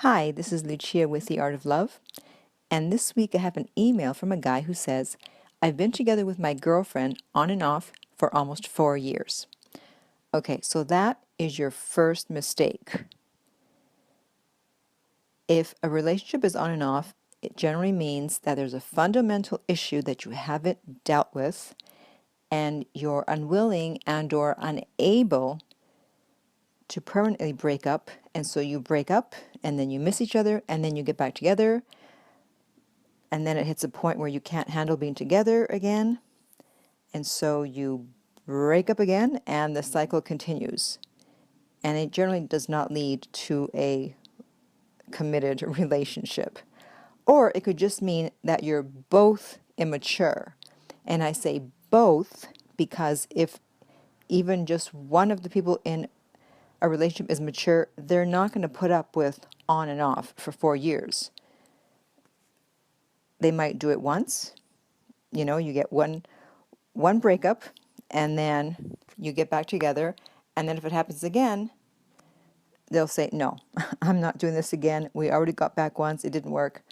Hi, this is Lucia with The Art of Love, and this week I have an email from a guy who says, I've been together with my girlfriend on and off for almost 4 years. Okay, so that is your first mistake. If a relationship is on and off, it generally means that there's a fundamental issue that you haven't dealt with, and you're unwilling and or unable to permanently break up, and so you break up, and then you miss each other, and then you get back together, and then it hits a point where you can't handle being together again, and so you break up again, and the cycle continues. And it generally does not lead to a committed relationship. Or it could just mean that you're both immature. And I say both because if even just one of the people in a relationship is mature, they're not going to put up with on and off for 4 years. They might do it once. You get one breakup, and then you get back together, and then if it happens again, they'll say, no, I'm not doing this again. We already got back once. It didn't work.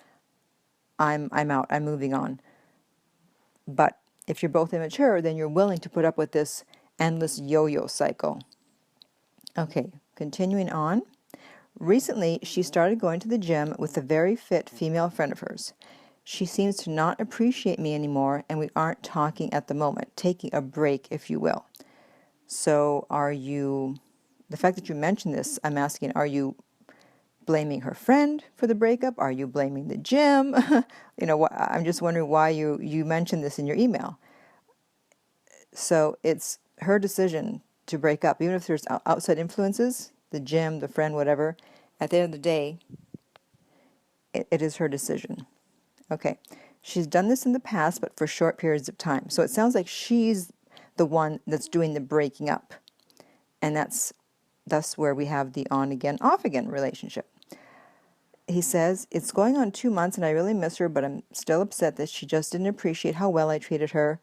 I'm out. I'm moving on. But if you're both immature, then you're willing to put up with this endless yo-yo cycle. Okay, continuing on. Recently, she started going to the gym with a very fit female friend of hers. She seems to not appreciate me anymore, and we aren't talking at the moment, taking a break, if you will. So the fact that you mentioned this, I'm asking, are you blaming her friend for the breakup? Are you blaming the gym? I'm just wondering why you mentioned this in your email. So it's her decision to break up, even if there's outside influences, the gym, the friend, whatever. At the end of the day, it is her decision. Okay, she's done this in the past, but for short periods of time. So it sounds like she's the one that's doing the breaking up. And that's where we have the on-again, off-again relationship. He says, it's going on 2 months and I really miss her, but I'm still upset that she just didn't appreciate how well I treated her.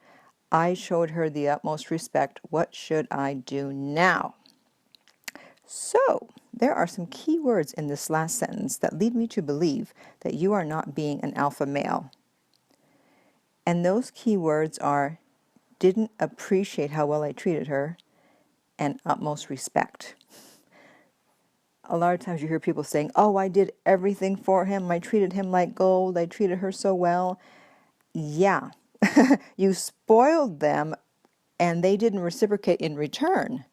I showed her the utmost respect. What should I do now? So, there are some key words in this last sentence that lead me to believe that you are not being an alpha male. And those key words are, didn't appreciate how well I treated her, and utmost respect. A lot of times you hear people saying, oh, I did everything for him. I treated him like gold. I treated her so well. Yeah, you spoiled them and they didn't reciprocate in return.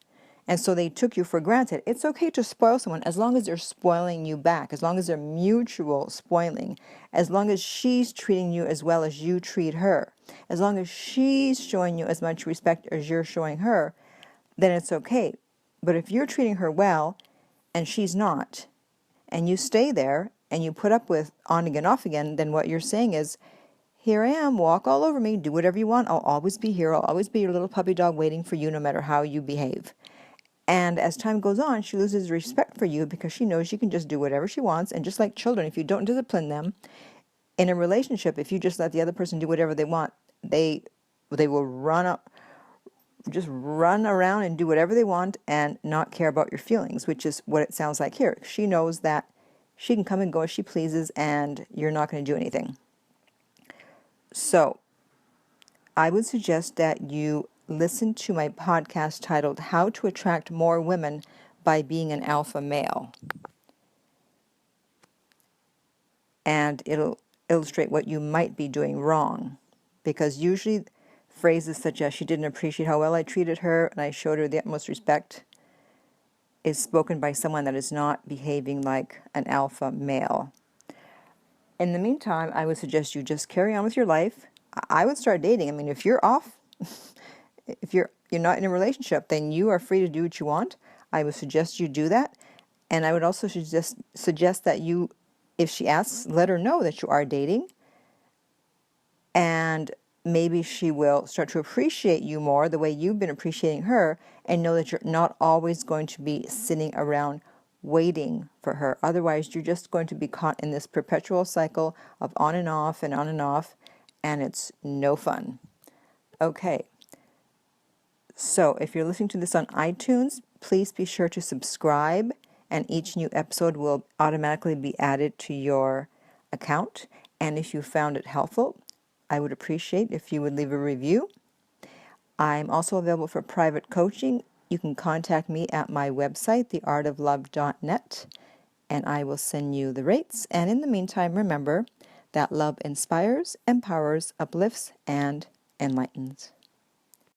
And so they took you for granted. It's okay to spoil someone as long as they're spoiling you back, as long as they're mutual spoiling, as long as she's treating you as well as you treat her, as long as she's showing you as much respect as you're showing her, then it's okay. But if you're treating her well and she's not, and you stay there and you put up with on again, off again, then what you're saying is, here I am, walk all over me, do whatever you want. I'll always be here. I'll always be your little puppy dog waiting for you no matter how you behave. And as time goes on, she loses respect for you because she knows she can just do whatever she wants. And just like children, if you don't discipline them, in a relationship, if you just let the other person do whatever they want, they will just run around and do whatever they want and not care about your feelings, which is what it sounds like here. She knows that she can come and go as she pleases and you're not going to do anything. So I would suggest that you listen to my podcast titled How to Attract More Women by Being an Alpha Male. And it'll illustrate what you might be doing wrong. Because usually phrases such as she didn't appreciate how well I treated her and I showed her the utmost respect is spoken by someone that is not behaving like an alpha male. In the meantime, I would suggest you just carry on with your life. I would start dating. I mean, if you're off, if you're not in a relationship, then you are free to do what you want. I would suggest you do that. And I would also suggest that you, if she asks, let her know that you are dating. And maybe she will start to appreciate you more the way you've been appreciating her, and know that you're not always going to be sitting around waiting for her. Otherwise, you're just going to be caught in this perpetual cycle of on and off and on and off, and it's no fun. Okay. So if you're listening to this on iTunes, please be sure to subscribe and each new episode will automatically be added to your account. And if you found it helpful, I would appreciate if you would leave a review. I'm also available for private coaching. You can contact me at my website, theartoflove.net, and I will send you the rates. And in the meantime, remember that love inspires, empowers, uplifts, and enlightens.